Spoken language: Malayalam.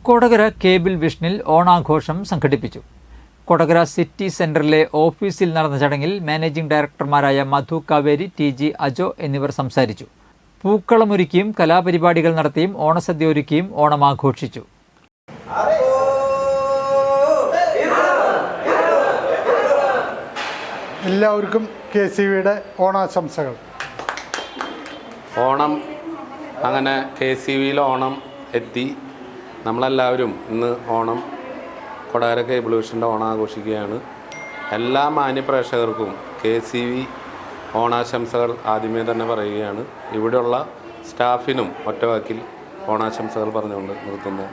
കൊടകര കേബിൾ വിഷനിൽ ഓണാഘോഷം സംഘടിപ്പിച്ചു. കൊടകര സിറ്റി സെന്ററിലെ ഓഫീസിൽ നടന്ന ചടങ്ങിൽ മാനേജിംഗ് ഡയറക്ടർമാരായ മധു കാവേരി, ടി.ജി. അജോ എന്നിവർ സംസാരിച്ചു. പൂക്കളമൊരുക്കിയും കലാപരിപാടികൾ നടത്തിയും ഓണസദ്യ ഒരുക്കിയും ഓണം ആഘോഷിച്ചു. എല്ലാവർക്കും KCVയുടെ ഓണാശംസകൾ. ഓണം അങ്ങനെ KCVയിൽ ഓണം എത്തി. നമ്മളെല്ലാവരും ഇന്ന് ഓണം കൊടകര കേബിൾ വിഷൻ്റെ ഓണം ആഘോഷിക്കുകയാണ്. എല്ലാ മാന്യപ്രേക്ഷകർക്കും KCV ഓണാശംസകൾ ആദ്യമേ തന്നെ പറയുകയാണ്. ഇവിടെയുള്ള സ്റ്റാഫിനും ഒറ്റവാക്കിൽ ഓണാശംസകൾ പറഞ്ഞുകൊണ്ട് നിർത്തുന്നു.